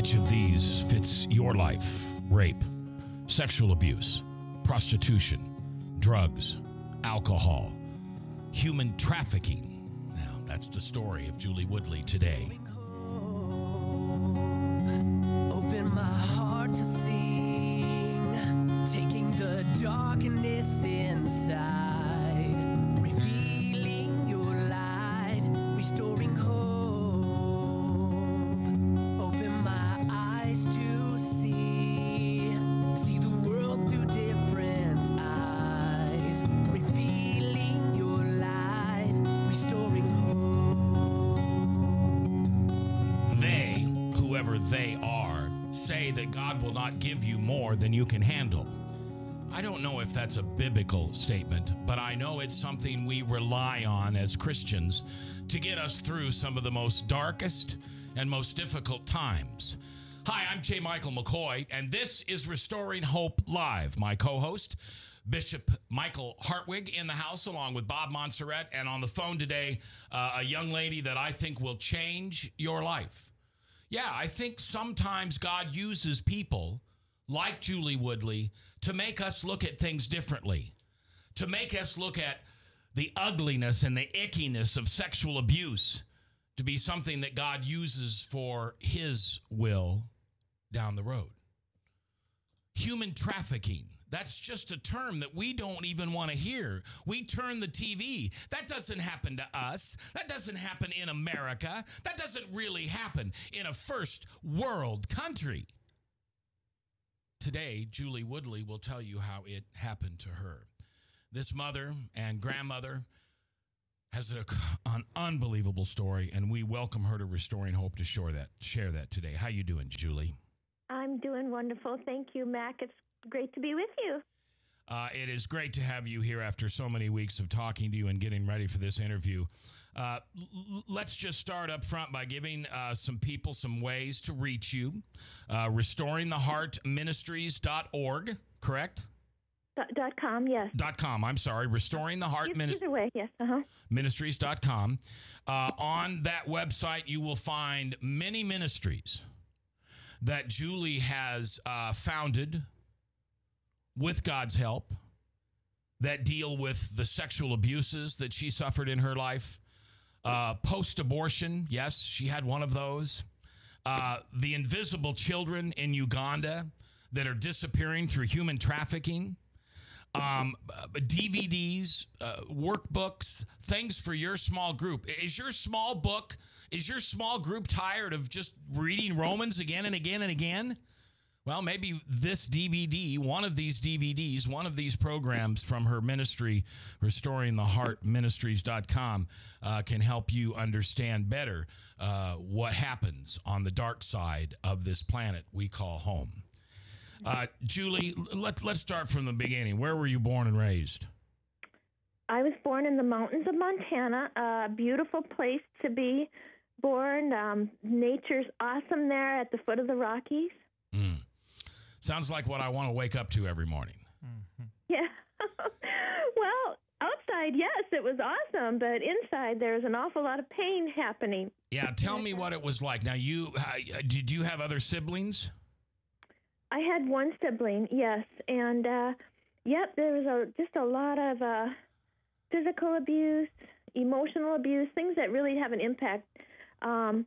Which of these fits your life? Rape, sexual abuse, prostitution, drugs, alcohol, human trafficking. Now, that's the story of Julie Woodley today. Open my heart to sing, taking the darkness inside, revealing your light, restoring hope. Open my eyes to see the world through different eyes, revealing your light, restoring hope. They, whoever they are, say that God will not give you more than you can handle. I don't know if that's a biblical statement, but I know it's something we rely on as Christians to get us through some of the most darkest and most difficult times. Hi, I'm J. Michael McCoy, and this is Restoring Hope Live. My co-host, Bishop Michael Hartwig, in the house along with Bob Montserrat, and on the phone today, a young lady that I think will change your life. Yeah, I think sometimes God uses people like Julie Woodley to make us look at things differently, to make us look at the ugliness and the ickiness of sexual abuse to be something that God uses for his will down the road. Human trafficking. That's just a term that we don't even want to hear. We turn the TV. That doesn't happen to us. That doesn't happen in America. That doesn't really happen in a first world country. Today, Julie Woodley will tell you how it happened to her. This mother and grandmother has an unbelievable story, and we welcome her to Restoring Hope to share that today. How you doing, Julie? I'm doing wonderful. Thank you, Mac. It's great to be with you. It is great to have you here after so many weeks of talking to you and getting ready for this interview. Let's just start up front by giving some people some ways to reach you. RestoringTheHeartMinistries.org, correct? .com, yes. .com, I'm sorry. Either way, yes. Ministries.com. On that website, you will find many ministries that Julie has founded with God's help that deal with the sexual abuses that she suffered in her life. Post-abortion, yes, she had one of those. The invisible children in Uganda that are disappearing through human trafficking. DVDs, workbooks, things for your small group. Is your small group tired of just reading Romans again and again and again? Well, maybe this DVD, one of these DVDs, one of these programs from her ministry, RestoringTheHeartMinistries.com, can help you understand better what happens on the dark side of this planet we call home. Julie, let's start from the beginning. Where were you born and raised? I was born in the mountains of Montana, a beautiful place to be born. Nature's awesome there at the foot of the Rockies. Sounds like what I want to wake up to every morning. Mm-hmm. Yeah. Well, outside, yes, it was awesome, but inside there was an awful lot of pain happening. Yeah, tell me what it was like. Now, did you have other siblings? I had one sibling, yes, and there was just a lot of physical abuse, emotional abuse, things that really have an impact. You're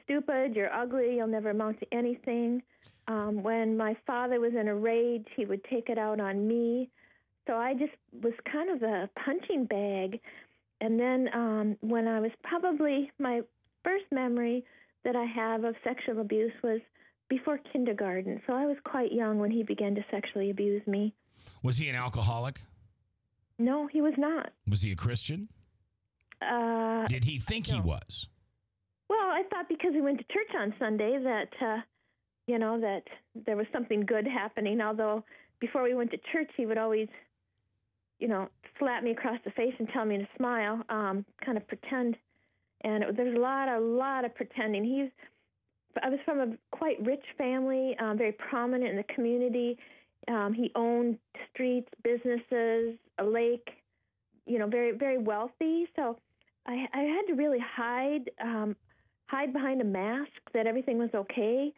stupid, you're ugly, you'll never amount to anything. When my father was in a rage, he would take it out on me. So I just was kind of a punching bag. And then when I was my first memory that I have of sexual abuse was before kindergarten. So I was quite young when he began to sexually abuse me. Was he an alcoholic? No, he was not. Was he a Christian? Did he think he was? Well, I thought because he went to church on Sunday that that there was something good happening, although before we went to church, he would always, slap me across the face and tell me to smile, kind of pretend. And there's a lot of pretending. I was from a quite rich family, very prominent in the community. He owned streets, businesses, a lake, very, very wealthy. So I had to really hide behind a mask that everything was okay.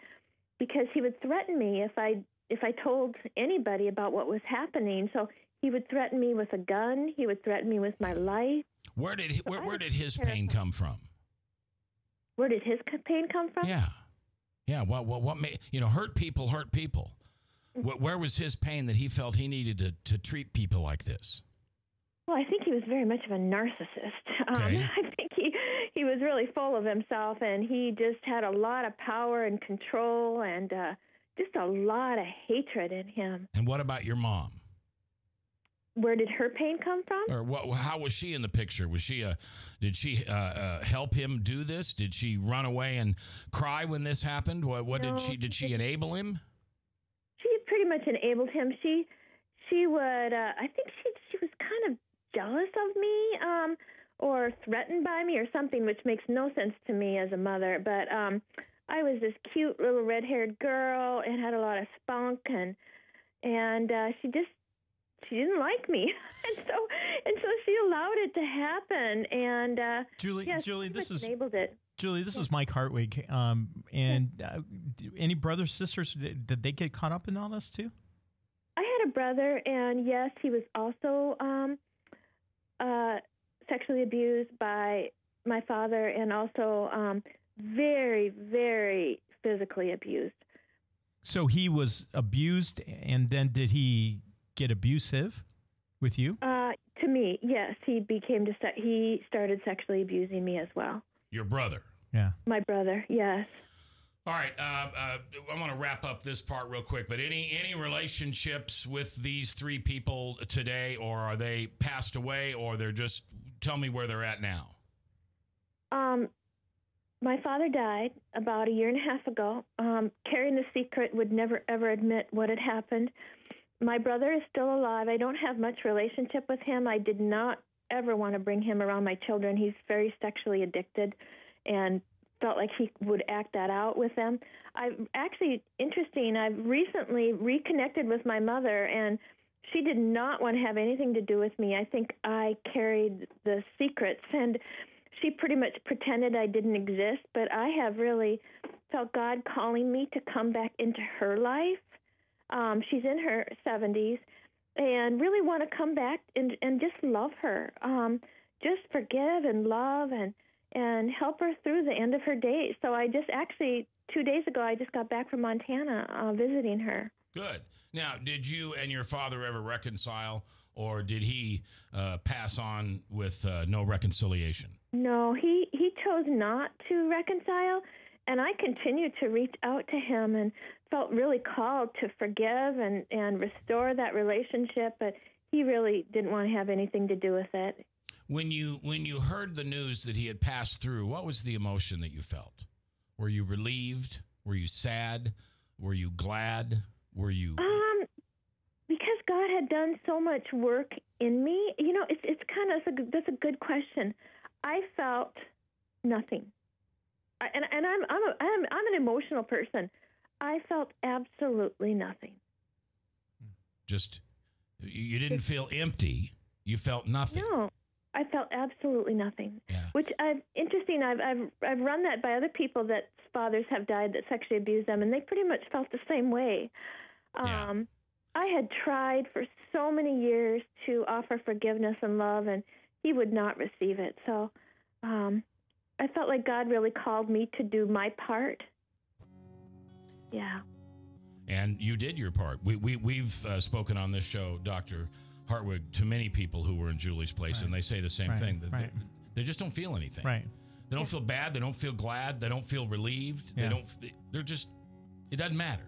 because he would threaten me if I told anybody about what was happening. So he would threaten me with a gun. He would threaten me with my life. Where did his pain come from? Where did his pain come from? Yeah. What made hurt people hurt people? Where was his pain that he felt he needed to treat people like this? Well, I think he was very much of a narcissist. Okay. I think he was really full of himself, and he just had a lot of power and control, and just a lot of hatred in him. And what about your mom? Where did her pain come from? Or how was she in the picture? Was she did she help him do this? Did she run away and cry when this happened? What No, did she enable him? She pretty much enabled him. She would. I think she was kind of jealous of me, or threatened by me, or something, which makes no sense to me as a mother. But I was this cute little red-haired girl and had a lot of spunk, and she didn't like me, and so she allowed it to happen. And Julie, this is enabled it. Julie, this is Mike Hartwig. Any brothers, sisters, did they get caught up in all this too? I had a brother, and yes, he was also sexually abused by my father, and also very, very physically abused. So he was abused, and then did he get abusive with you? To me, yes. He started sexually abusing me as well. Your brother? Yeah. My brother, yes. All right, I want to wrap up this part real quick, but any relationships with these three people today, or are they passed away, or they're just, tell me where they're at now? My father died about 1.5 years ago. Carrying the secret, would never, ever admit what had happened. My brother is still alive. I don't have much relationship with him. I did not ever want to bring him around my children. He's very sexually addicted and felt like he would act that out with them. I've recently reconnected with my mother, and she did not want to have anything to do with me. I think I carried the secrets, and she pretty much pretended I didn't exist, but I have really felt God calling me to come back into her life. She's in her 70s, and really want to come back and just love her, just forgive and love and help her through the end of her days. So I just 2 days ago, I just got back from Montana visiting her. Good. Now, did you and your father ever reconcile, or did he pass on with no reconciliation? No, he chose not to reconcile, and I continued to reach out to him and felt really called to forgive and restore that relationship, but he really didn't want to have anything to do with it. When you heard the news that he had passed through, what was the emotion that you felt? Were you relieved? Were you sad? Were you glad? Were you? Because God had done so much work in me. It's kind of that's a good question. I felt nothing, and I'm an emotional person. I felt absolutely nothing. Just, you didn't feel empty. You felt nothing. No, I felt absolutely nothing. Yeah. Which I've run that by other people that fathers have died that sexually abused them, and they pretty much felt the same way. Yeah. I had tried for so many years to offer forgiveness and love, and he would not receive it. So I felt like God really called me to do my part. Yeah. And you did your part. We've spoken on this show, Dr. Hartwig, to many people who were in Julie's place, and they say the same thing. They just don't feel anything. Right. They don't feel bad. They don't feel glad. They don't feel relieved. Yeah. It doesn't matter.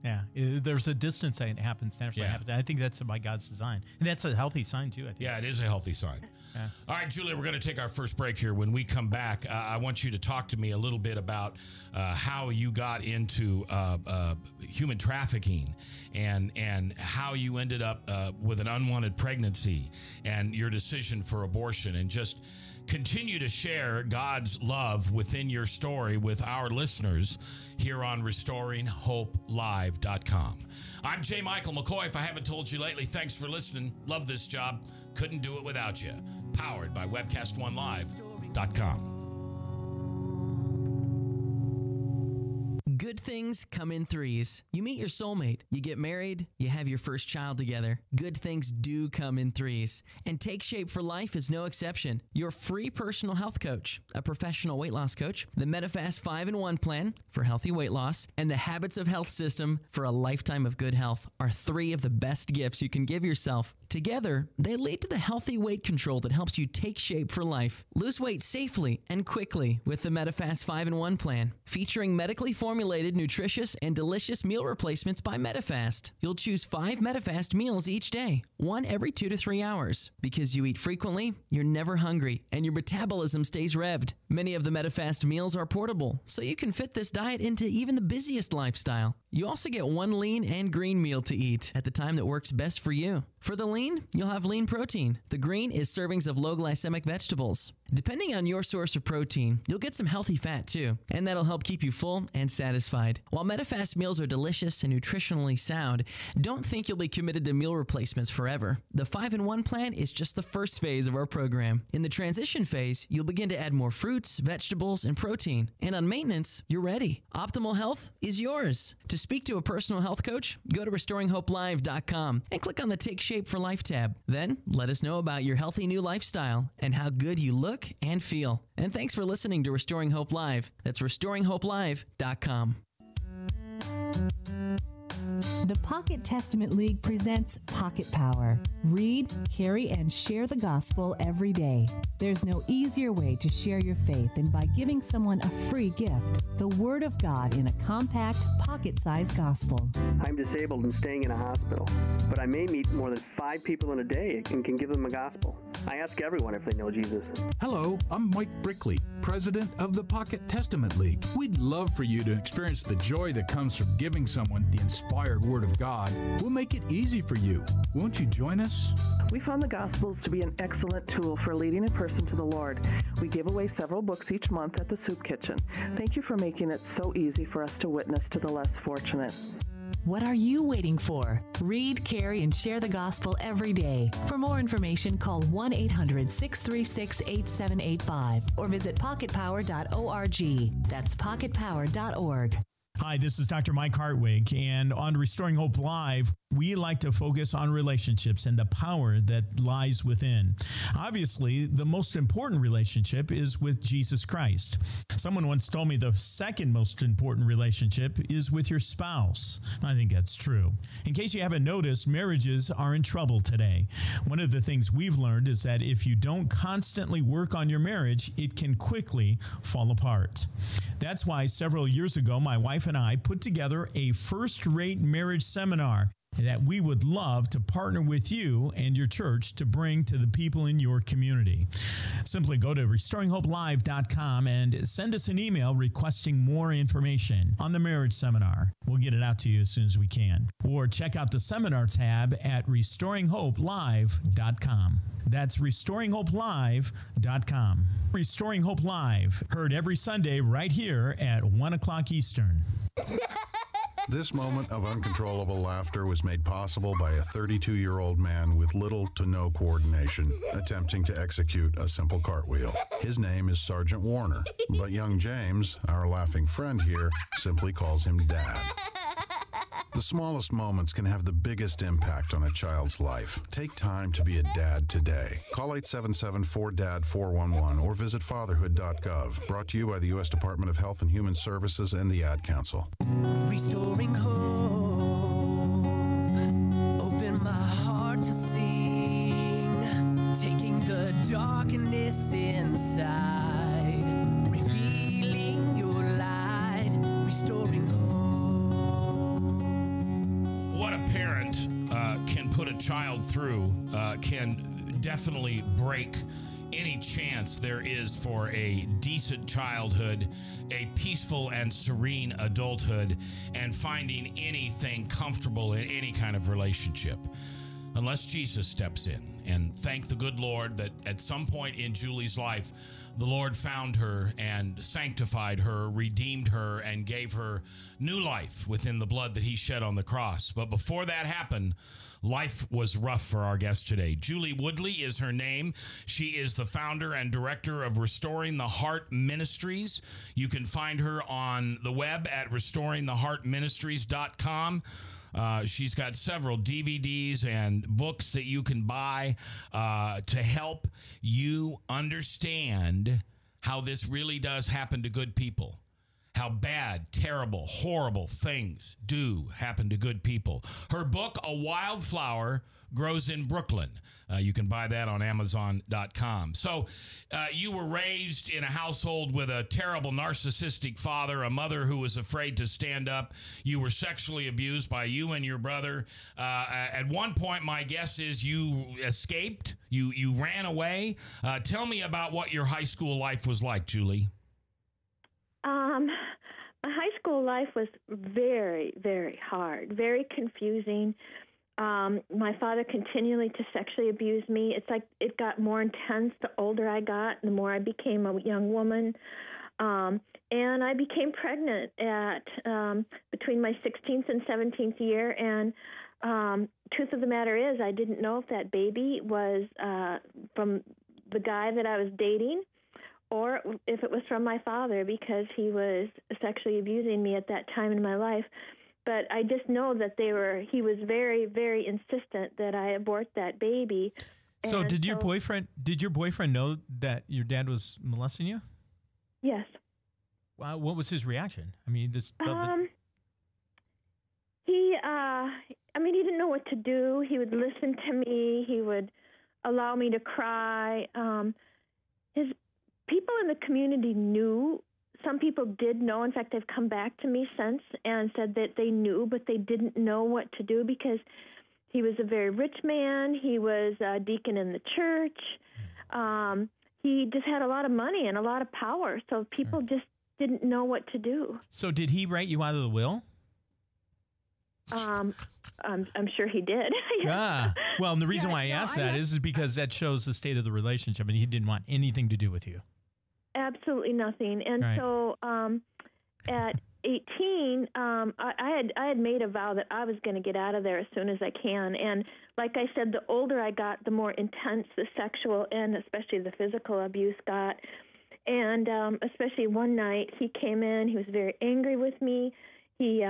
Yeah. There's a distance that happens naturally. Yeah. I think that's by God's design. And that's a healthy sign, too, I think. Yeah, it is a healthy sign. Yeah. All right, Julia, we're going to take our first break here. When we come back, I want you to talk to me a little bit about how you got into human trafficking and how you ended up with an unwanted pregnancy and your decision for abortion, and just continue to share God's love within your story with our listeners here on RestoringHopeLive.com. I'm J. Michael McCoy. If I haven't told you lately, thanks for listening. Love this job. Couldn't do it without you. Powered by WebcastOneLive.com. Good things come in threes. You meet your soulmate, you get married, you have your first child together. Good things do come in threes. And Take Shape for Life is no exception. Your free personal health coach, a professional weight loss coach, the Medifast 5-in-1 plan for healthy weight loss, and the Habits of Health system for a lifetime of good health are three of the best gifts you can give yourself. Together, they lead to the healthy weight control that helps you take shape for life. Lose weight safely and quickly with the Medifast 5-in-1 plan, featuring medically formulated, nutritious, and delicious meal replacements by Medifast. You'll choose 5 Medifast meals each day, one every 2 to 3 hours. Because you eat frequently, you're never hungry, and your metabolism stays revved. Many of the Medifast meals are portable, so you can fit this diet into even the busiest lifestyle. You also get one lean and green meal to eat at the time that works best for you. For the lean, you'll have lean protein. The green is servings of low glycemic vegetables. Depending on your source of protein, you'll get some healthy fat too, and that'll help keep you full and satisfied. While Medifast meals are delicious and nutritionally sound, don't think you'll be committed to meal replacements forever. The 5-in-1 plan is just the first phase of our program. In the transition phase, you'll begin to add more fruits, vegetables, and protein. And on maintenance, you're ready. Optimal health is yours. To speak to a personal health coach, go to RestoringHopeLive.com and click on the Take Shape for Life tab. Then, let us know about your healthy new lifestyle and how good you look and feel. And thanks for listening to Restoring Hope Live. That's RestoringHopeLive.com. The Pocket Testament League presents Pocket Power. Read, carry, and share the gospel every day. There's no easier way to share your faith than by giving someone a free gift, the Word of God in a compact, pocket-sized gospel. I'm disabled and staying in a hospital, but I may meet more than 5 people in a day and can give them a gospel. I ask everyone if they know Jesus. Hello, I'm Mike Brickley, president of the Pocket Testament League. We'd love for you to experience the joy that comes from giving someone the inspired Word of God. We'll make it easy for you. Won't you join us? We found the Gospels to be an excellent tool for leading a person to the Lord. We give away several books each month at the Soup Kitchen. Thank you for making it so easy for us to witness to the less fortunate. What are you waiting for? Read, carry, and share the gospel every day. For more information, call 1-800-636-8785 or visit pocketpower.org. That's pocketpower.org. Hi, this is Dr. Mike Hartwig, and on Restoring Hope Live, we like to focus on relationships and the power that lies within. Obviously, the most important relationship is with Jesus Christ. Someone once told me the second most important relationship is with your spouse. I think that's true. In case you haven't noticed, marriages are in trouble today. One of the things we've learned is that if you don't constantly work on your marriage, it can quickly fall apart. That's why several years ago, my wife and I put together a first-rate marriage seminar that we would love to partner with you and your church to bring to the people in your community. Simply go to RestoringHopeLive.com and send us an email requesting more information on the marriage seminar. We'll get it out to you as soon as we can. Or check out the seminar tab at RestoringHopeLive.com. That's RestoringHopeLive.com. Restoring Hope Live, heard every Sunday right here at 1 o'clock Eastern. This moment of uncontrollable laughter was made possible by a 32-year-old man with little to no coordination, attempting to execute a simple cartwheel. His name is Sergeant Warner, but young James, our laughing friend here, simply calls him Dad. The smallest moments can have the biggest impact on a child's life. Take time to be a dad today. Call 877-4DAD-411 or visit fatherhood.gov. Brought to you by the U.S. Department of Health and Human Services and the Ad Council. Restoring hope, open my heart to sing, taking the darkness inside, revealing your light, restoring hope. What a parent can put a child through can definitely break any chance there is for a decent childhood, a peaceful and serene adulthood, and finding anything comfortable in any kind of relationship. Unless Jesus steps in and thank the good Lord that at some point in Julie's life, the Lord found her and sanctified her, redeemed her, and gave her new life within the blood that he shed on the cross. But before that happened, life was rough for our guest today. Julie Woodley is her name. She is the founder and director of Restoring the Heart Ministries. You can find her on the web at restoringtheheartministries.com. She's got several DVDs and books that you can buy to help you understand how this really does happen to good people. How bad, terrible, horrible things do happen to good people. Her book, A Wildflower Grows in Brooklyn. You can buy that on Amazon.com. So you were raised in a household with a terrible narcissistic father, a mother who was afraid to stand up. You were sexually abused by you and your brother. At one point, my guess is you escaped. You ran away. Tell me about what your high school life was like, Julie. My high school life was very, very hard, very confusing. My father continually to sexually abuse me. It's like it got more intense the older I got, the more I became a young woman. And I became pregnant at between my 16th and 17th year. And truth of the matter is, I didn't know if that baby was from the guy that I was dating, or if it was from my father, because he was sexually abusing me at that time in my life. But I just know that he was very, very insistent that I abort that baby. So did your boyfriend know that your dad was molesting you? Yes. Wow, what was his reaction? I mean, he didn't know what to do. He would listen to me. He would allow me to cry. His people in the community knew. Some people did know. In fact, they've come back to me since and said that they knew, but they didn't know what to do because he was a very rich man. He was a deacon in the church. He just had a lot of money and a lot of power, so people just didn't know what to do. So did he write you out of the will? I'm sure he did. Well, and the reason why I asked that is because that shows the state of the relationship, and he didn't want anything to do with you. Absolutely nothing. And so at 18, I had made a vow that I was going to get out of there as soon as I can. And like I said, the older I got, the more intense the sexual and especially the physical abuse got. And especially one night, he came in. He was very angry with me. He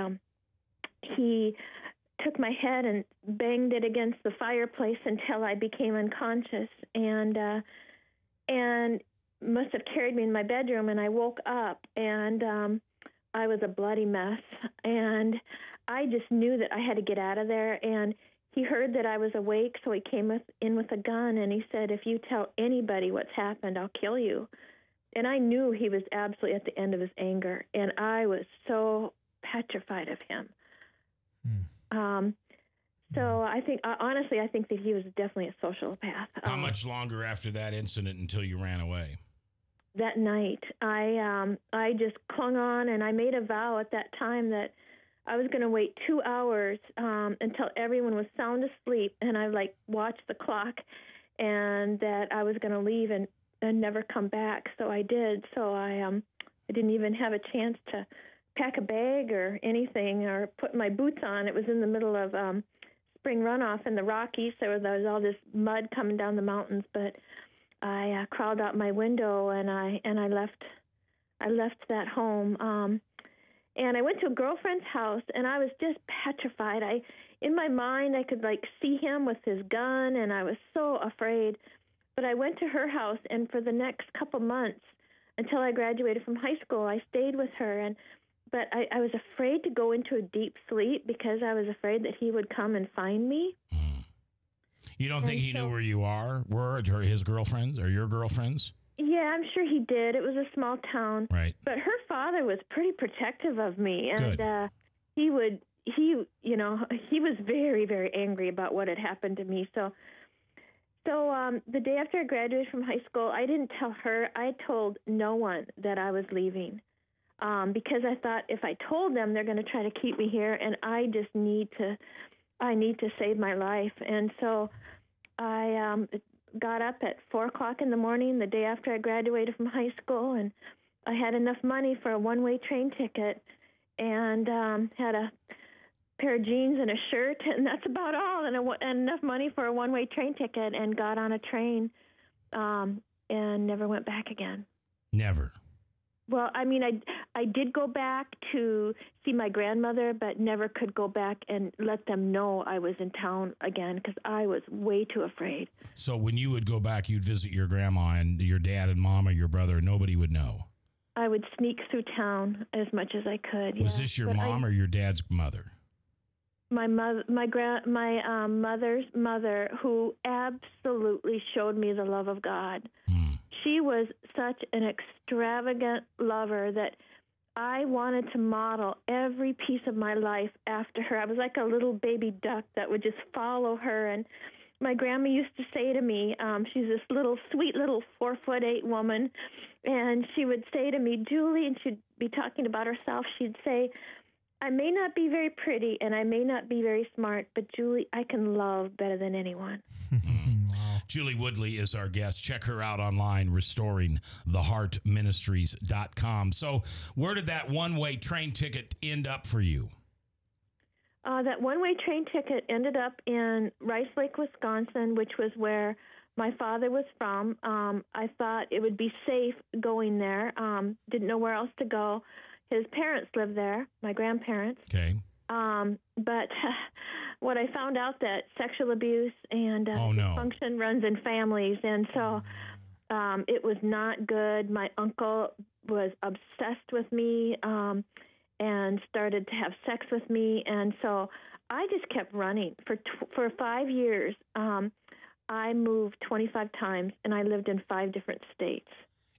took my head and banged it against the fireplace until I became unconscious, and must have carried me in my bedroom. And I woke up, and I was a bloody mess. And I just knew that I had to get out of there. And he heard that I was awake, so he came in with a gun, and he said, "If you tell anybody what's happened, I'll kill you." And I knew he was absolutely at the end of his anger, and I was so petrified of him. So I think, honestly, I think that he was definitely a sociopath. How much longer after that incident until you ran away? That night, I just clung on, and I made a vow at that time that I was going to wait 2 hours until everyone was sound asleep, and I watched the clock, and that I was going to leave and never come back. So I did. So I didn't even have a chance to pack a bag or anything or put my boots on. It was in the middle of spring runoff in the Rockies, so there was all this mud coming down the mountains. But I crawled out my window and I left that home. And I went to a girlfriend's house, and I was just petrified. In my mind, I could see him with his gun, and I was so afraid. But I went to her house, and for the next couple months, until I graduated from high school, I stayed with her. But I was afraid to go into a deep sleep because I was afraid that he would come and find me. You don't think he knew where you were, his girlfriends or your girlfriends? Yeah, I'm sure he did. It was a small town. Right. But her father was pretty protective of me. And he was very, very angry about what had happened to me. So the day after I graduated from high school, I didn't tell her. I told no one that I was leaving. Because I thought if I told them, they're going to try to keep me here, and I just need to save my life. And so I got up at 4 o'clock in the morning the day after I graduated from high school, and I had enough money for a one-way train ticket, and had a pair of jeans and a shirt, and that's about all, and enough money for a one-way train ticket, and got on a train and never went back again. Never. Well, I mean, I did go back to see my grandmother, but never could go back and let them know I was in town again because I was way too afraid. So when you would go back, you'd visit your grandma and your dad and mom or your brother, and nobody would know? I would sneak through town as much as I could. Was this your mom or your dad's mother? My mother's mother, who absolutely showed me the love of God. She was such an extravagant lover that I wanted to model every piece of my life after her. I was like a little baby duck that would just follow her. And my grandma used to say to me, she's this little sweet little 4'8" woman, and she would say to me, Julie, and she'd be talking about herself, she'd say, I may not be very pretty and I may not be very smart, but Julie, I can love better than anyone. Julie Woodley is our guest. Check her out online, restoringtheheartministries.com. So where did that one-way train ticket end up for you? That one-way train ticket ended up in Rice Lake, Wisconsin, which was where my father was from. I thought it would be safe going there. Didn't know where else to go. His parents lived there, my grandparents. Okay. But what I found out that sexual abuse and dysfunction runs in families, and so it was not good. My uncle was obsessed with me and started to have sex with me, and so I just kept running. For 5 years, I moved 25 times, and I lived in 5 different states.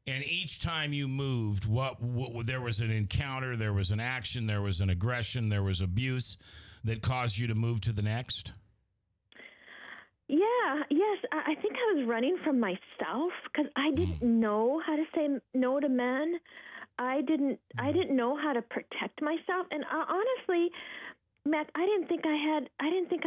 And each time you moved, what there was an encounter, there was an action, there was an aggression, there was abuse that caused you to move to the next? Yes. I think I was running from myself because I didn't know how to say no to men. I didn't know how to protect myself. And honestly, Matt, I didn't think I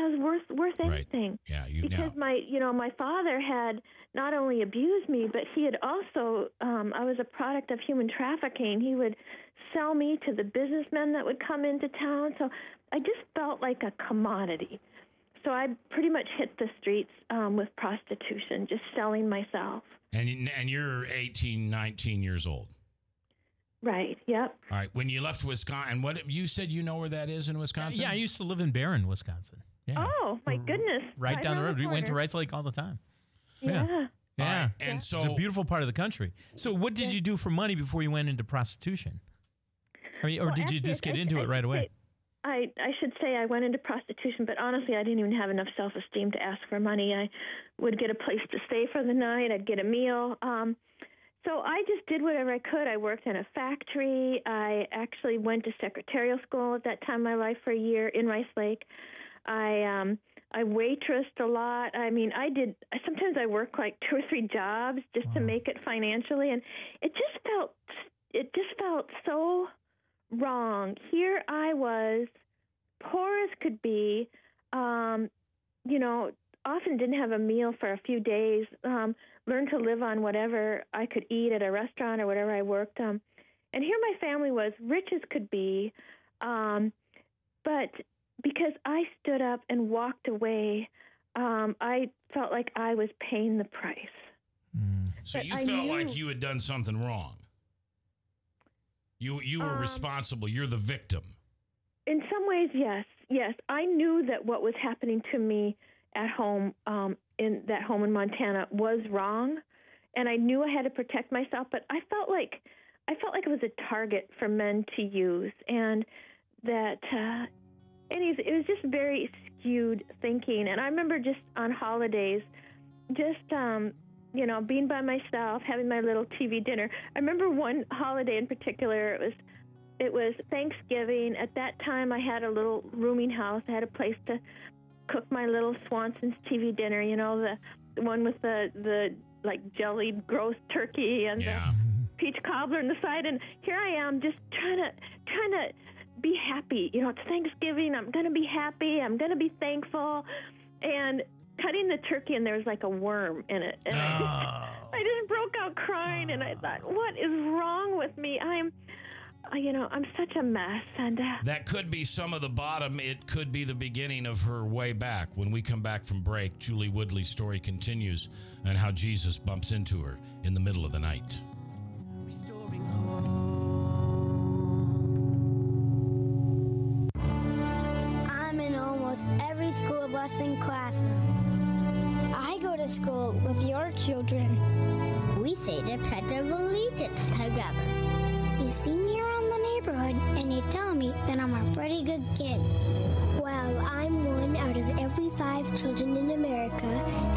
was worth anything. Right. Yeah, because my father had not only abused me, but he had also I was a product of human trafficking. He would sell me to the businessmen that would come into town. So I just felt like a commodity. So I pretty much hit the streets with prostitution, just selling myself. And you're 18, 19 years old. Right. Yep. All right. When you left Wisconsin, what you said, you know where that is in Wisconsin? Yeah, I used to live in Barron, Wisconsin. Yeah. Oh my goodness! Right down the road. We went to Rice Lake all the time. Yeah. Yeah. Right. And so it's a beautiful part of the country. So, what did you do for money before you went into prostitution? Or did you just get into it right away? I should say I went into prostitution, but honestly, I didn't even have enough self-esteem to ask for money. I would get a place to stay for the night. I'd get a meal. So I just did whatever I could. I worked in a factory. I actually went to secretarial school at that time in my life for a year in Rice Lake. I waitressed a lot. I mean, sometimes I worked like 2 or 3 jobs just to make it financially, and it just felt so wrong. Here I was, poor as could be, often didn't have a meal for a few days, learned to live on whatever I could eat at a restaurant or whatever I worked. And here my family was rich as could be, but because I stood up and walked away, I felt like I was paying the price. So but you felt like you had done something wrong. You were responsible. You're the victim. In some ways, yes. Yes, I knew that what was happening to me at home, in that home in Montana, was wrong, and I knew I had to protect myself. But I felt like it was a target for men to use, and that, anyways, it was just very skewed thinking. And I remember just on holidays, just being by myself, having my little TV dinner. I remember one holiday in particular. It was Thanksgiving. At that time, I had a little rooming house. I had a place to cook my little Swanson's TV dinner, the one with the like jellied gross turkey and the peach cobbler on the side. And here I am just trying to be happy. It's Thanksgiving. I'm going to be happy. I'm going to be thankful. And cutting the turkey, and there was like a worm in it. And I just broke out crying, and I thought, what is wrong with me? I'm such a mess. And that could be some of the bottom. It could be the beginning of her way back. When we come back from break, Julie Woodley's story continues and how Jesus bumps into her in the middle of the night. Restoring hope. I'm in almost every school blessing classroom. I go to school with your children. We say the Pledge of Allegiance together. You see me around the neighborhood, and you tell me that I'm a pretty good kid. Well, I'm one out of every 5 children in America,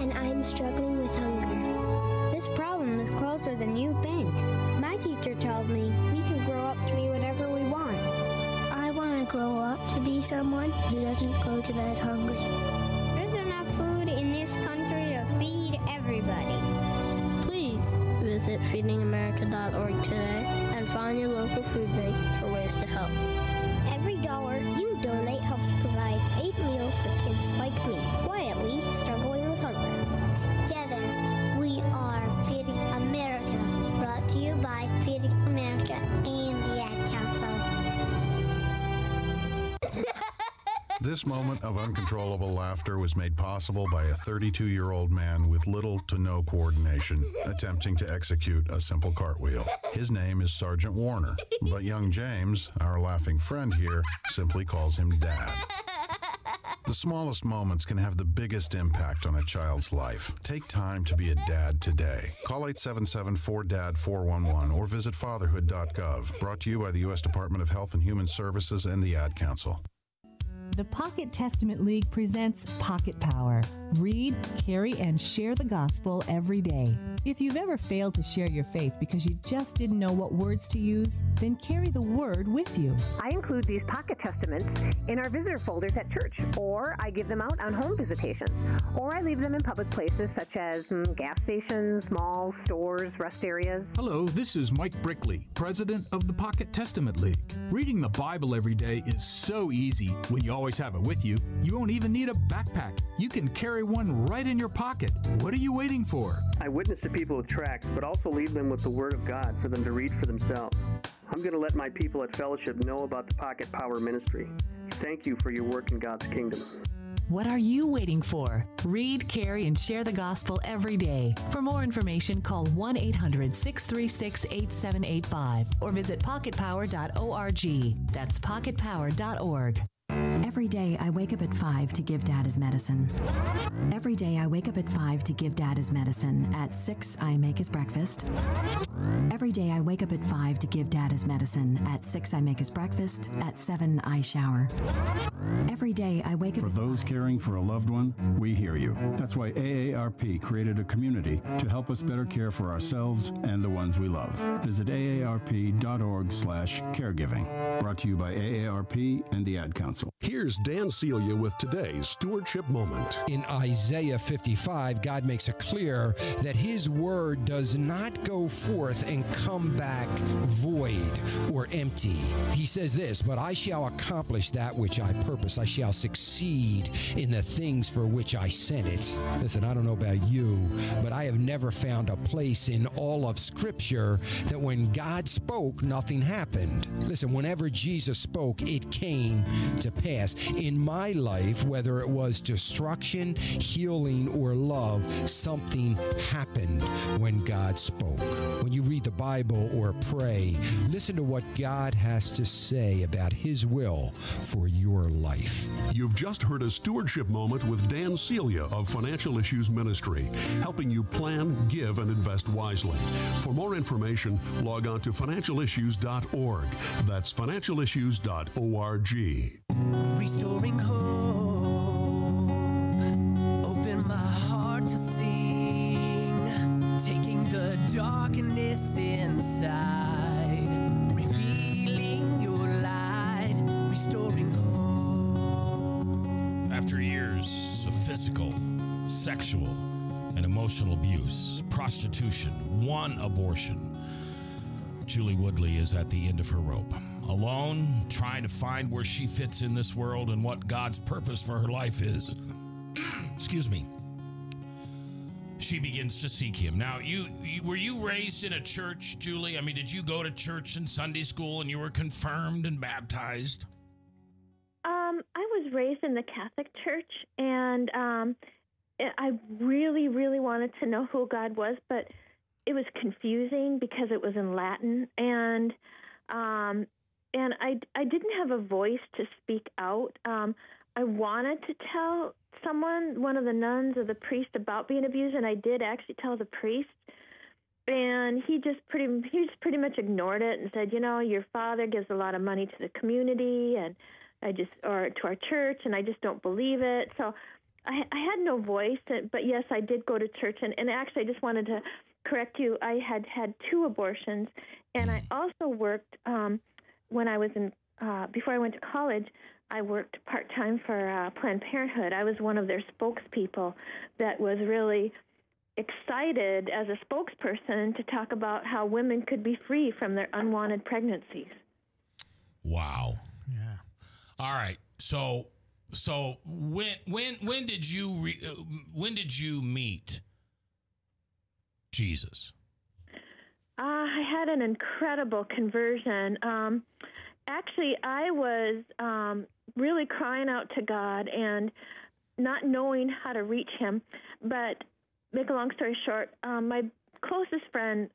and I'm struggling with hunger. This problem is closer than you think. My teacher tells me we can grow up to be whatever we want. I want to grow up to be someone who doesn't go to bed hungry. There's enough food in this country to feed everybody. Please visit feedingamerica.org today and find your local food bank for ways to help. Every dollar you donate helps provide 8 meals for kids like me, quietly struggling with hunger. Together, we are Feeding America, brought to you by Feeding America and the Ad Council. This moment of uncontrollable laughter was made possible by a 32-year-old man with little to no coordination attempting to execute a simple cartwheel. His name is Sergeant Warner, but young James, our laughing friend here, simply calls him Dad. The smallest moments can have the biggest impact on a child's life. Take time to be a dad today. Call 877-4DAD-411 or visit fatherhood.gov. Brought to you by the U.S. Department of Health and Human Services and the Ad Council. The Pocket Testament League presents Pocket Power. Read, carry, and share the gospel every day. If you've ever failed to share your faith because you just didn't know what words to use, then carry the word with you. I include these Pocket Testaments in our visitor folders at church, or I give them out on home visitations, or I leave them in public places such as gas stations, malls, stores, rest areas. Hello, this is Mike Brickley, president of the Pocket Testament League. Reading the Bible every day is so easy when you always have it with you. You won't even need a backpack. You can carry one right in your pocket. What are you waiting for? I witness to people with tracts, but also leave them with the Word of God for them to read for themselves. I'm going to let my people at Fellowship know about the Pocket Power Ministry. Thank you for your work in God's kingdom. What are you waiting for? Read, carry, and share the gospel every day. For more information, call 1-800-636-8785 or visit pocketpower.org. That's pocketpower.org. Every day I wake up at 5 to give Dad his medicine. Every day I wake up at 5 to give Dad his medicine. At 6 I make his breakfast. Every day I wake up at 5 to give Dad his medicine. At 6 I make his breakfast. At 7 I shower. Every day I wake up. For those caring for a loved one, we hear you. That's why AARP created a community to help us better care for ourselves and the ones we love. Visit aarp.org/caregiving. Brought to you by AARP and the Ad Council. Here's Dan Celia with today's Stewardship Moment. In Isaiah 55, God makes it clear that His word does not go forth and come back void or empty. He says this, "But I shall accomplish that which I purpose. I shall succeed in the things for which I sent it." Listen, I don't know about you, but I have never found a place in all of Scripture that when God spoke, nothing happened. Listen, whenever Jesus spoke, it came to pass. In my life, whether it was destruction, healing, or love, something happened when God spoke. When you read the Bible or pray, listen to what God has to say about His will for your life. You've just heard a Stewardship Moment with Dan Celia of Financial Issues Ministry, helping you plan, give, and invest wisely. For more information, log on to financialissues.org. That's financialissues.org. Restoring hope, open my heart to sing, taking the darkness inside, revealing your light, restoring hope. After years of physical, sexual, and emotional abuse, prostitution, one abortion, Julie Woodley is at the end of her rope. Alone, trying to find where she fits in this world and what God's purpose for her life is. Excuse me. she begins to seek him. Now, were you raised in a church, Julie? I mean, did you go to church in Sunday school and you were confirmed and baptized? I was raised in the Catholic Church, and I really, really wanted to know who God was, but it was confusing because it was in Latin, and I didn't have a voice to speak out. I wanted to tell someone, one of the nuns or the priest, about being abused, and I did actually tell the priest, and he just pretty much ignored it and said, your father gives a lot of money to the community, and or to our church, and I just don't believe it. So I had no voice, but yes, I did go to church, and actually I just wanted to correct you. I had 2 abortions, and I also worked when I was before I went to college. I worked part-time for Planned Parenthood. I was one of their spokespeople that was really excited as a spokesperson to talk about how women could be free from their unwanted pregnancies. Wow. Yeah. All right. So when did you meet Jesus? I had an incredible conversion. Actually, I was really crying out to God and not knowing how to reach him. But make a long story short, my closest friend...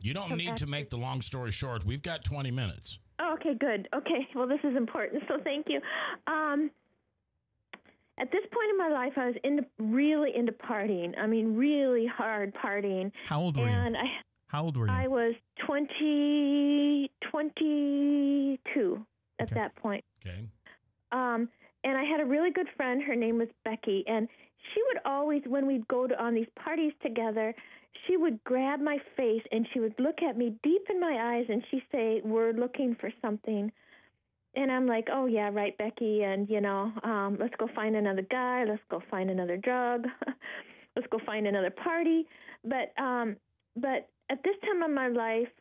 you don't need to make the long story short. We've got 20 minutes. Oh, okay, good. Okay, well, this is important, so thank you. At this point in my life, I was really into partying. I mean, really hard partying. How old were you? How old were you? I was 22 at that point. Okay. And I had a really good friend. Her name was Becky, and she would always, when we'd go on these parties together, she would grab my face and she would look at me deep in my eyes and she'd say, "We're looking for something." And I'm like, "Oh, yeah, right, Becky. And, let's go find another guy. Let's go find another drug. Let's go find another party." But at this time of my life,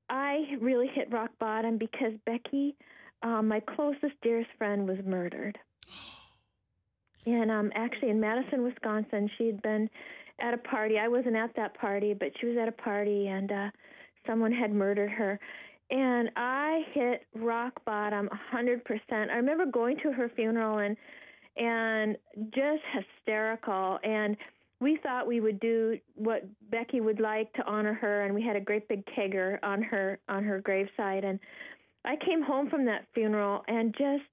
I really hit rock bottom because Becky, my closest, dearest friend, was murdered. And actually in Madison, Wisconsin, she had been at a party. I wasn't at that party, but she was at a party, and someone had murdered her. And I hit rock bottom 100%. I remember going to her funeral and just hysterical. And we thought we would do what Becky would like to honor her, and we had a great big kegger on her graveside. And I came home from that funeral and just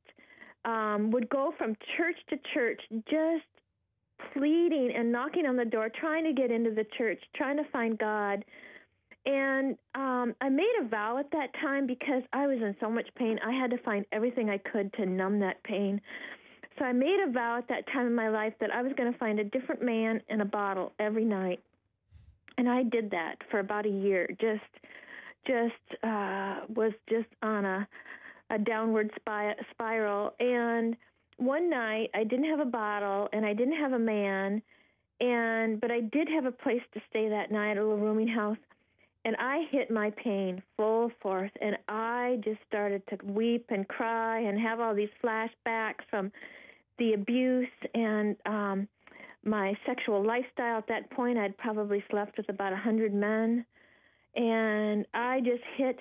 would go from church to church, just pleading and knocking on the door, trying to get into the church, trying to find God. And I made a vow at that time because I was in so much pain. I had to find everything I could to numb that pain. So I made a vow at that time in my life that I was going to find a different man and a bottle every night. And I did that for about a year, was just on a downward spiral. And one night I didn't have a bottle and I didn't have a man, but I did have a place to stay that night, a little rooming house. And I hit my pain full force, and I just started to weep and cry and have all these flashbacks from the abuse and my sexual lifestyle. At that point, I'd probably slept with about 100 men, and I just hit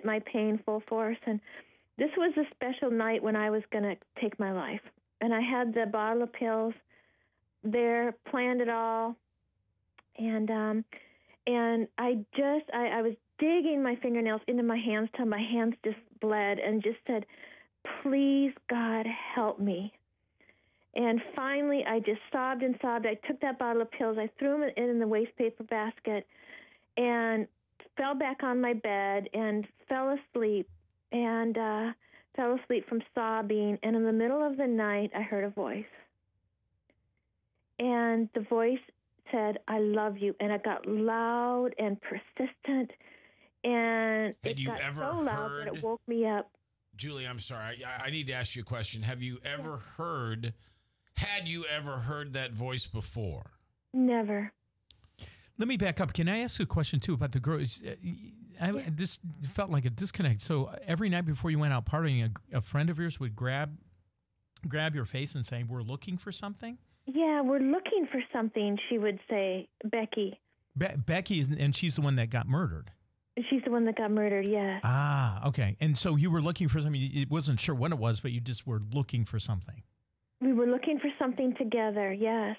my pain full force. And this was a special night when I was going to take my life, and I had the bottle of pills there, planned it all, and I was digging my fingernails into my hands till my hands just bled, and just said, "Please, God, help me." And finally, I just sobbed and sobbed. I took that bottle of pills, I threw them in the waste paper basket, and fell back on my bed and fell asleep, and fell asleep from sobbing. And in the middle of the night, I heard a voice. And the voice said, "I love you." And it got loud and persistent, and it got so loud that it woke me up. Julie, I'm sorry. I need to ask you a question. Had you ever heard that voice before? Never. Let me back up. Can I ask a question, too, about the girls? This felt like a disconnect. So every night before you went out partying, a friend of yours would grab your face and say, "We're looking for something"? Yeah, we're looking for something, she would say, Becky. Becky, and she's the one that got murdered. She's the one that got murdered, yes. Ah, okay. And so you were looking for something. You wasn't sure what it was, but you just were looking for something. We were looking for something together, yes.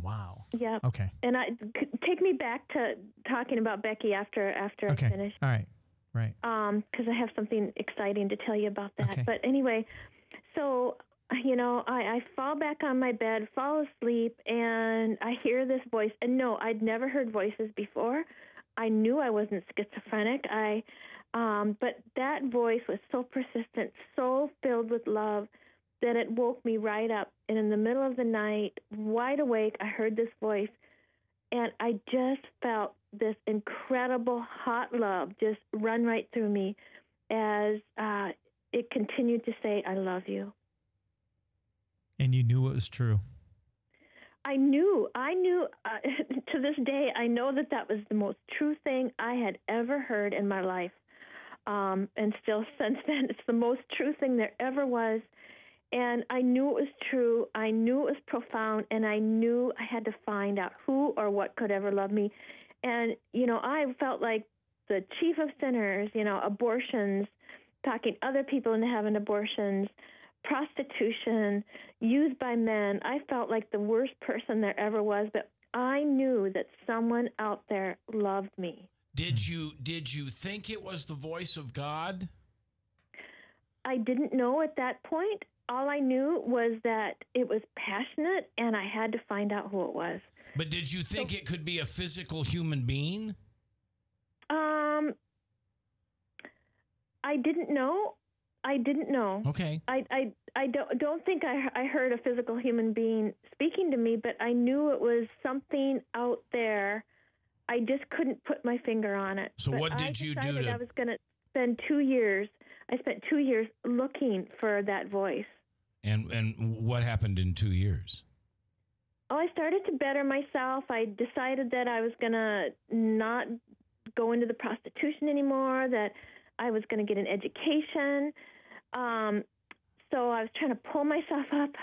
Wow. Yeah. Okay. And take me back to talking about Becky after okay. I finish. All right. Right. Because I have something exciting to tell you about that. Okay. But anyway, so, you know, I fall back on my bed, fall asleep, and I hear this voice. And no, I'd never heard voices before. I knew I wasn't schizophrenic. But that voice was so persistent, so filled with love, that it woke me right up. And in the middle of the night, wide awake, I heard this voice, and I just felt this incredible hot love just run right through me as it continued to say, I love you. And you knew it was true. I knew to this day, I know that was the most true thing I had ever heard in my life. And still since then, it's the most true thing there ever was. And I knew it was true. I knew it was profound. And I knew I had to find out who or what could ever love me. And, you know, I felt like the chief of sinners, you know, abortions, talking other people into having abortions, prostitution, used by men. I felt like the worst person there ever was, but I knew that someone out there loved me. Did you think it was the voice of God? I didn't know at that point. All I knew was that it was passionate, and I had to find out who it was. But did you think it could be a physical human being? I didn't know. Okay. I don't think I heard a physical human being speaking to me, but I knew it was something out there. I just couldn't put my finger on it. So what did you do to... I was going to spend 2 years. I spent 2 years looking for that voice. And what happened in 2 years? Oh, I started to better myself. I decided that I was going to not go into the prostitution anymore, that I was going to get an education. So I was trying to pull myself up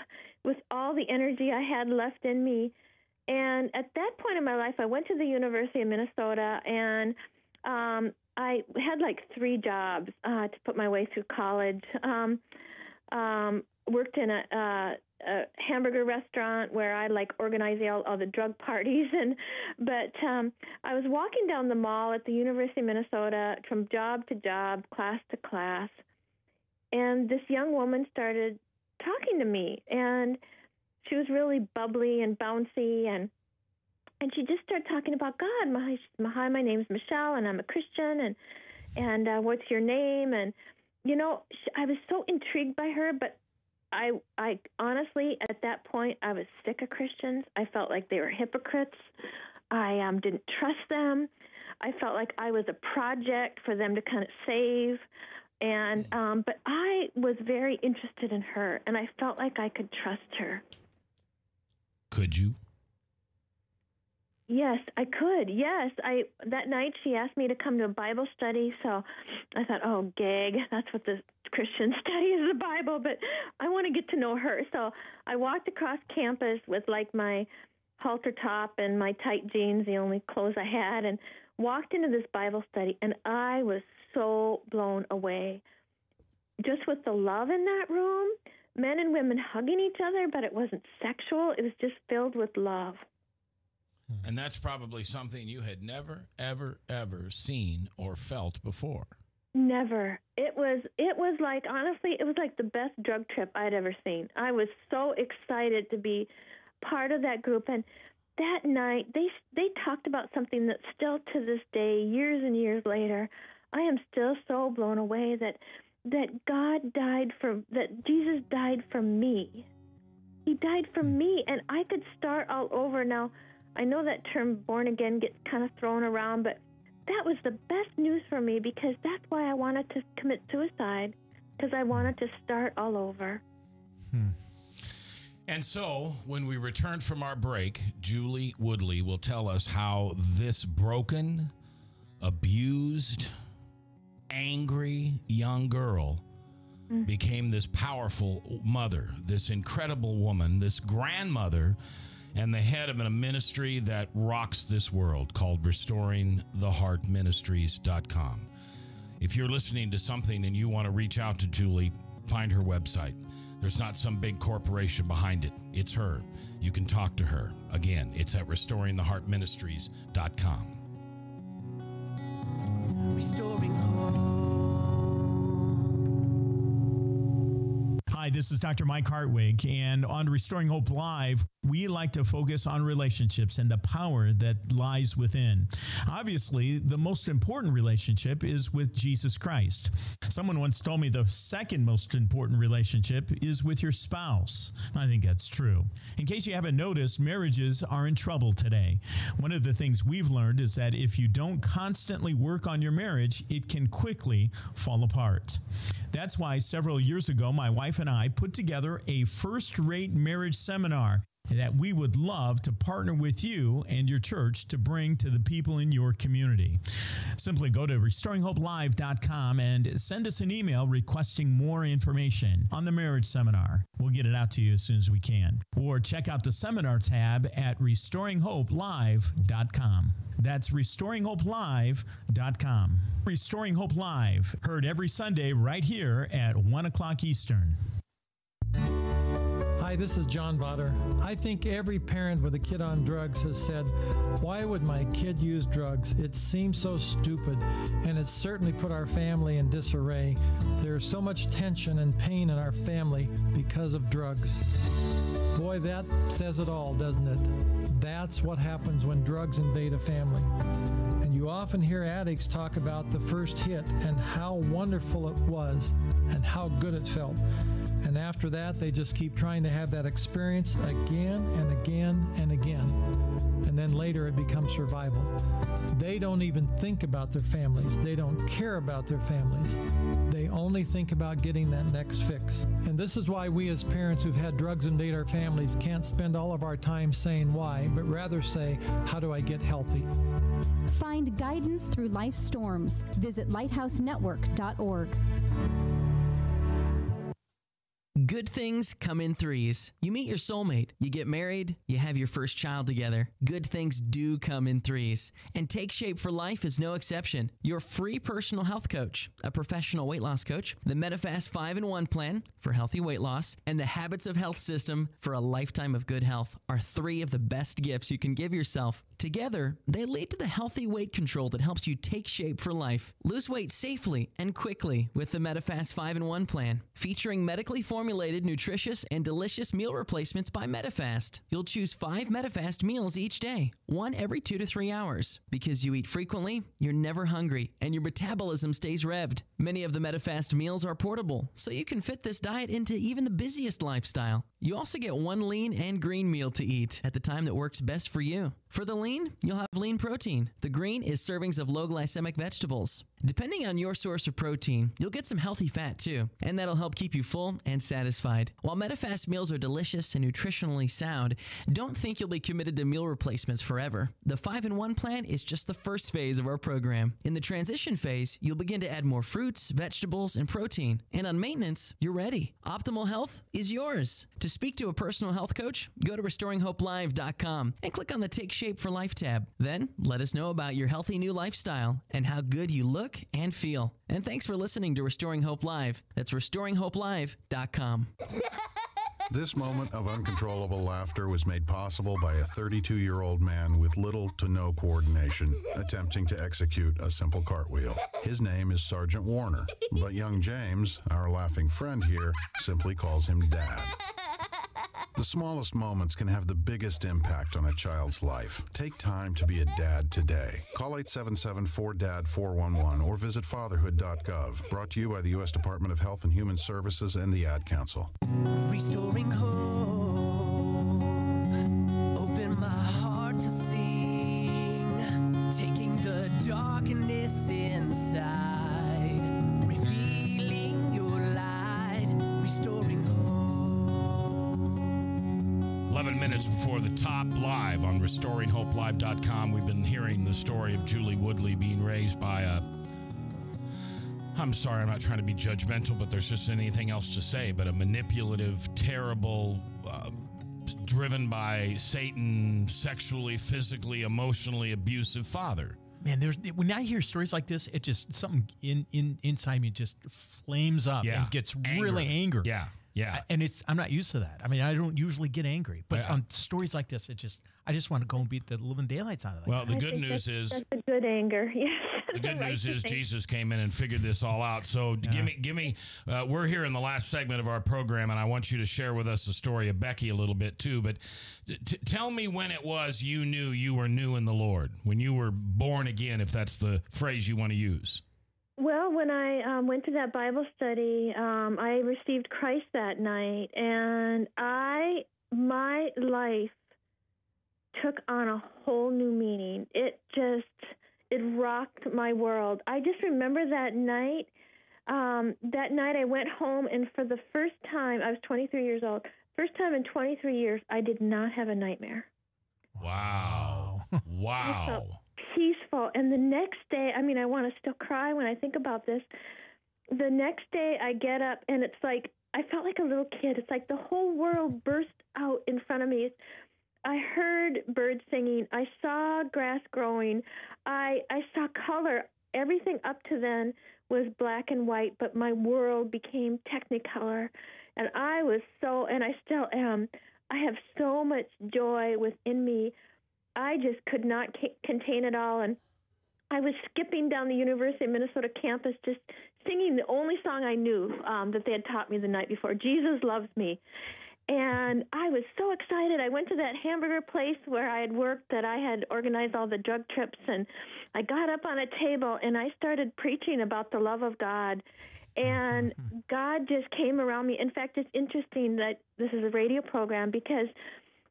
with all the energy I had left in me. And at that point in my life, I went to the University of Minnesota, and I had like 3 jobs to put my way through college. Worked in a hamburger restaurant where I like organize all the drug parties, but I was walking down the mall at the University of Minnesota from job to job, class to class, and this young woman started talking to me, and she was really bubbly and bouncy, and she just started talking about God. Hi, my name's Michelle, and I'm a Christian, and what's your name? And you know, I was so intrigued by her, but I honestly, at that point, I was sick of Christians. I felt like they were hypocrites. I didn't trust them. I felt like I was a project for them to kind of save. And but I was very interested in her, and I felt like I could trust her. Could you? Yes, I could. Yes, that night she asked me to come to a Bible study, so I thought, oh, gag, that's what the Christian study is, the Bible, but I want to get to know her. So I walked across campus with like my halter top and my tight jeans, the only clothes I had, and walked into this Bible study, and I was so blown away. Just with the love in that room, men and women hugging each other, but it wasn't sexual. It was just filled with love. And that's probably something you had never, ever, ever seen or felt before. Never. It was like, honestly, it was like the best drug trip I'd ever seen. I was so excited to be part of that group. And that night, they talked about something that still to this day, years and years later, I am still so blown away that Jesus died for me. He died for me, and I could start all over. Now, I know that term born again gets kind of thrown around, but that was the best news for me, because that's why I wanted to commit suicide, because I wanted to start all over. And so, when we return from our break, Julie Woodley will tell us how this broken, abused, angry young girl became this powerful mother, this incredible woman, this grandmother, and the head of a ministry that rocks this world called RestoringTheHeartMinistries.com. If you're listening to something and you want to reach out to Julie, find her website. There's not some big corporation behind it. It's her. You can talk to her. Again, it's at RestoringTheHeartMinistries.com. Restoring hope. Hi, this is Dr. Mike Hartwig, and on Restoring Hope Live, we like to focus on relationships and the power that lies within. Obviously, the most important relationship is with Jesus Christ. Someone once told me the second most important relationship is with your spouse. I think that's true. In case you haven't noticed, marriages are in trouble today. One of the things we've learned is that if you don't constantly work on your marriage, it can quickly fall apart. That's why several years ago, my wife and I put together a first-rate marriage seminar that we would love to partner with you and your church to bring to the people in your community. Simply go to RestoringHopeLive.com and send us an email requesting more information on the marriage seminar. We'll get it out to you as soon as we can. Or check out the seminar tab at RestoringHopeLive.com. That's RestoringHopeLive.com. Restoring Hope Live, heard every Sunday right here at 1 o'clock Eastern. Hi, this is John Botter. I think every parent with a kid on drugs has said, why would my kid use drugs? It seems so stupid, and it's certainly put our family in disarray. There's so much tension and pain in our family because of drugs. Boy, that says it all, doesn't it? That's what happens when drugs invade a family. And you often hear addicts talk about the first hit and how wonderful it was and how good it felt. And after that, they just keep trying to have that experience again and again and again. And then later it becomes survival. They don't even think about their families. They don't care about their families. They only think about getting that next fix. And this is why we as parents who've had drugs invade our families can't spend all of our time saying why, but rather say, how do I get healthy? Find guidance through life's storms. Visit lighthousenetwork.org. Good things come in threes. You meet your soulmate, you get married, you have your first child together. Good things do come in threes. And Take Shape for Life is no exception. Your free personal health coach, a professional weight loss coach, the Medifast 5-in-1 plan for healthy weight loss, and the Habits of Health system for a lifetime of good health are three of the best gifts you can give yourself. Together, they lead to the healthy weight control that helps you take shape for life. Lose weight safely and quickly with the Medifast 5-in-1 plan, featuring medically formulated, nutritious, and delicious meal replacements by Medifast. You'll choose 5 Medifast meals each day, one every 2 to 3 hours. Because you eat frequently, you're never hungry, and your metabolism stays revved. Many of the Medifast meals are portable, so you can fit this diet into even the busiest lifestyle. You also get one lean and green meal to eat at the time that works best for you. For the lean, you'll have lean protein. The green is servings of low glycemic vegetables. Depending on your source of protein, you'll get some healthy fat too, and that'll help keep you full and satisfied. While Medifast meals are delicious and nutritionally sound, don't think you'll be committed to meal replacements forever. The 5-in-1 plan is just the first phase of our program. In the transition phase, you'll begin to add more fruits, vegetables, and protein. And on maintenance, you're ready. Optimal health is yours. To speak to a personal health coach, go to RestoringHopeLive.com and click on the Take Shape for Life tab. Then, let us know about your healthy new lifestyle and how good you look and feel. And thanks for listening to Restoring Hope Live. That's RestoringHopeLive.com. This moment of uncontrollable laughter was made possible by a 32-year-old man with little to no coordination attempting to execute a simple cartwheel. His name is Sergeant Warner, but young James, our laughing friend here, simply calls him Dad. The smallest moments can have the biggest impact on a child's life. Take time to be a dad today. Call 877-4DAD-411 or visit fatherhood.gov. Brought to you by the U.S. Department of Health and Human Services and the Ad Council. Restoring hope. Open my heart to sing. Taking the darkness inside. Revealing your light. Restoring hope. 11 minutes before the top, live on RestoringHopeLive.com. We've been hearing the story of Julie Woodley being raised by I'm sorry, I'm not trying to be judgmental, but there's just anything else to say, but a manipulative, terrible, driven by Satan, sexually, physically, emotionally abusive father. Man, when I hear stories like this, it just something inside me just flames up and gets really angry. Yeah. And I'm not used to that. I mean, I don't usually get angry, but on stories like this, I just want to go and beat the living daylights out of that. Well, the good news is that's a good anger. Yes. the good news is Jesus came in and figured this all out. So give me. We're here in the last segment of our program, and I want you to share with us the story of Becky a little bit too. But tell me when it was you knew you were new in the Lord, when you were born again, if that's the phrase you want to use. Well, when I went to that Bible study, I received Christ that night, and my life took on a whole new meaning. It rocked my world. I just remember that night. That night I went home, and for the first time, I was 23 years old. First time in 23 years, I did not have a nightmare. Wow. I felt peaceful. And the next day, I mean, I want to still cry when I think about this. The next day I get up, and it's like, I felt like a little kid. It's like the whole world burst out in front of me. I heard birds singing. I saw grass growing. I saw color. Everything up to then was black and white, but my world became technicolor. And I was and I still am, I have so much joy within me. I just could not contain it all. And I was skipping down the University of Minnesota campus just singing the only song I knew that they had taught me the night before, Jesus Loves Me. And I was so excited. I went to that hamburger place where I had worked, that I had organized all the drug trips, and I got up on a table and I started preaching about the love of God. And God just came around me. In fact, it's interesting that this is a radio program because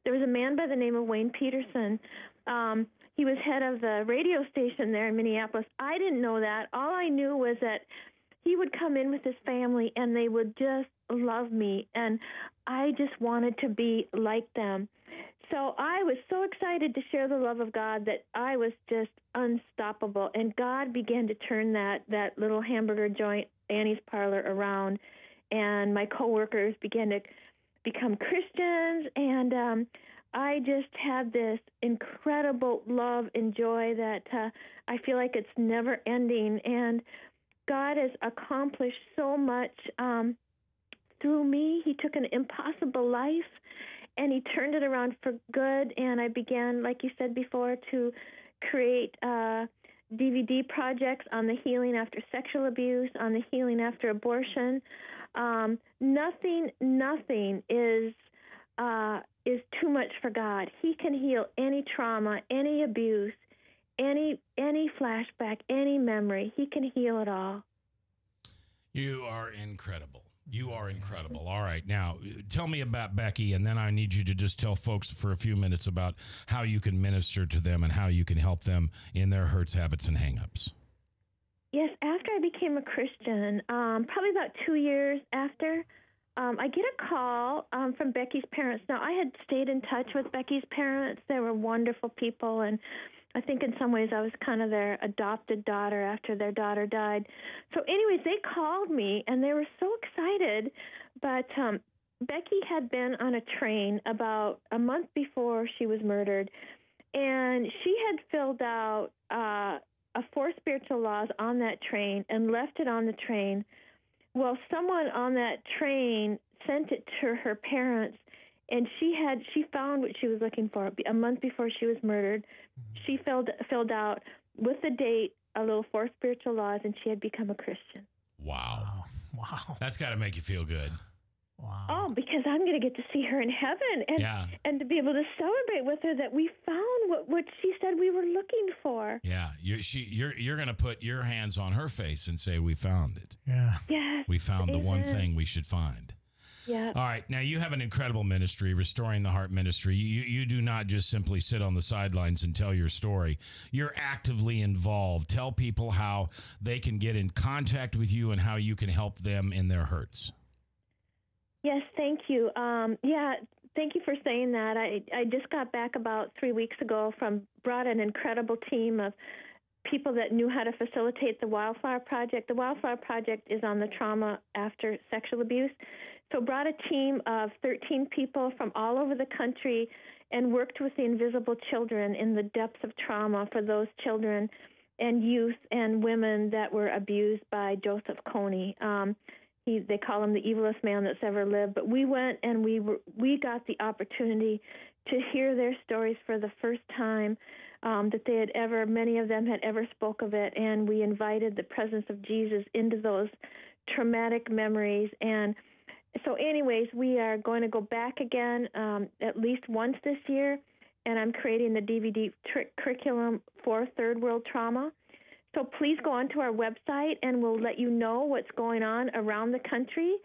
there was a man by the name of Wayne Peterson. He was head of the radio station there in Minneapolis. I didn't know that. All I knew was that he would come in with his family and they would just love me. And I just wanted to be like them. So I was so excited to share the love of God that I was just unstoppable. And God began to turn that little hamburger joint, Annie's Parlor, around. And my coworkers began to become Christians. And I just had this incredible love and joy that I feel like it's never ending. And God has accomplished so much through me. He took an impossible life and he turned it around for good. And I began, like you said before, to create DVD projects on the healing after sexual abuse, on the healing after abortion. Nothing is too much for God. He can heal any trauma, any abuse, any flashback, any memory. He can heal it all. You are incredible. You are incredible. All right. Now, tell me about Becky, and then I need you to just tell folks for a few minutes about how you can minister to them and how you can help them in their hurts, habits, and hangups. Yes, after I became a Christian, probably about 2 years after, I get a call from Becky's parents. Now, I had stayed in touch with Becky's parents. They were wonderful people, and I think in some ways I was kind of their adopted daughter after their daughter died. So anyways, they called me, and they were so excited. But Becky had been on a train about a month before she was murdered, and she had filled out 4 spiritual laws on that train and left it on the train. Well, someone on that train sent it to her parents, and she found what she was looking for. A month before she was murdered, she filled out with the date a little 4 spiritual laws, and she had become a Christian. Wow. That's got to make you feel good. Wow. Oh, because I'm going to get to see her in heaven and to be able to celebrate with her that we found what she said we were looking for. Yeah, you're going to put your hands on her face and say, we found it. Yeah. Yes. We found the one thing we should find. Yeah. All right. Now, you have an incredible ministry, Restoring the Heart Ministry. You do not just simply sit on the sidelines and tell your story. You're actively involved. Tell people how they can get in contact with you and how you can help them in their hurts. Yes, thank you. Thank you for saying that. I just got back about 3 weeks ago brought an incredible team of people that knew how to facilitate the Wildflower Project. The Wildflower Project is on the trauma after sexual abuse. So brought a team of 13 people from all over the country and worked with the invisible children in the depths of trauma for those children and youth and women that were abused by Joseph Kony. They call him the evilest man that's ever lived. But we went and we got the opportunity to hear their stories for the first time, that they had ever, many of them had ever spoke of it, and we invited the presence of Jesus into those traumatic memories. And so anyways, we are going to go back again at least once this year, and I'm creating the DVD curriculum for third world trauma. So please go onto our website, and we'll let you know what's going on around the country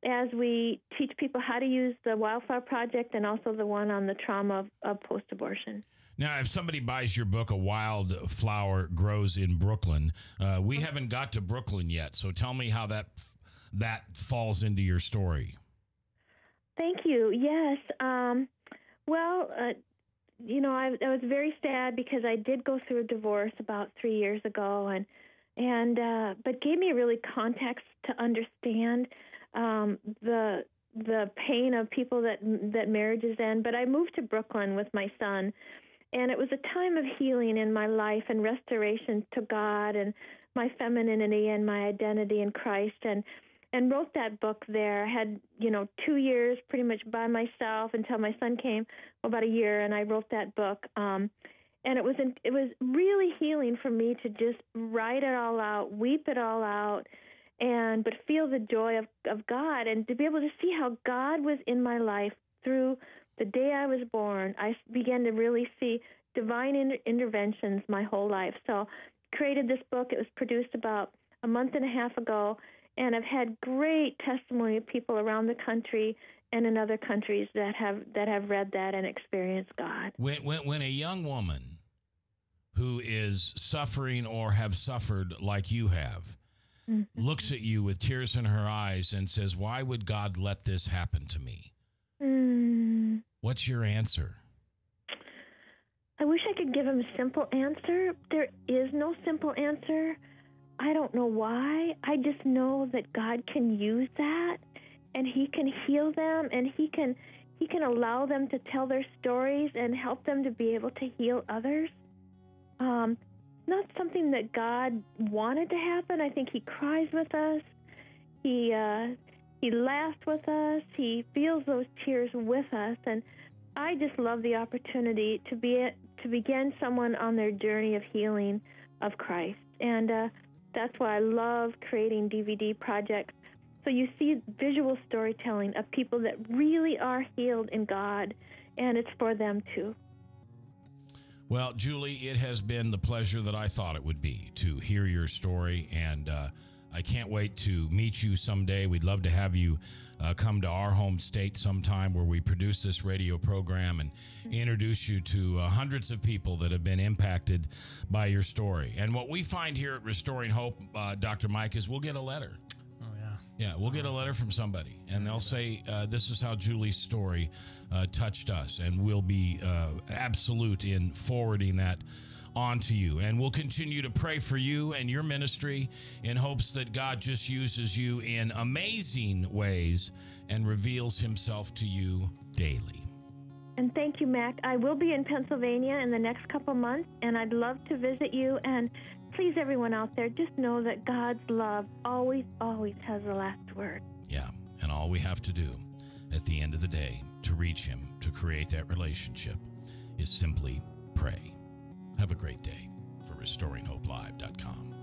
as we teach people how to use the Wildflower Project and also the one on the trauma of post-abortion. Now, if somebody buys your book, A Wild Flower Grows in Brooklyn, we haven't got to Brooklyn yet, so tell me how that falls into your story. Thank you. Yes. I was very sad because I did go through a divorce about 3 years ago, but gave me really context to understand the pain of people that marriages end. But I moved to Brooklyn with my son, and it was a time of healing in my life and restoration to God and my femininity and my identity in Christ, and wrote that book there. I had, 2 years pretty much by myself until my son came, about a year, and I wrote that book. And it was really healing for me to just write it all out, weep it all out, but feel the joy of God, and to be able to see how God was in my life through the day I was born. I began to really see divine interventions my whole life. So created this book. It was produced about a month and a half ago, and I've had great testimony of people around the country and in other countries that have read that and experienced God. When a young woman who is suffering or have suffered like you have looks at you with tears in her eyes and says, "Why would God let this happen to me?" What's your answer? I wish I could give him a simple answer. There is no simple answer. I don't know why. I just know that God can use that, and He can heal them, and He can allow them to tell their stories and help them to be able to heal others. Not something that God wanted to happen. I think He cries with us. He laughs with us. He feels those tears with us, and I just love the opportunity to begin someone on their journey of healing of Christ, and that's why I love creating DVD projects. So you see visual storytelling of people that really are healed in God, and it's for them too. Well, Julie, it has been the pleasure that I thought it would be to hear your story, and I can't wait to meet you someday. We'd love to have you come to our home state sometime where we produce this radio program and introduce you to hundreds of people that have been impacted by your story. And what we find here at Restoring Hope, Dr. Mike, is we'll get a letter. Yeah, we'll get a letter from somebody, and they'll say, this is how Julie's story touched us, and we'll be absolute in forwarding that on to you. And we'll continue to pray for you and your ministry in hopes that God just uses you in amazing ways and reveals Himself to you daily. And thank you, Mac. I will be in Pennsylvania in the next couple months, and I'd love to visit you. And please, everyone out there, just know that God's love always, always has the last word. Yeah, and all we have to do at the end of the day to reach Him, to create that relationship, is simply pray. Have a great day for RestoringHopeLive.com.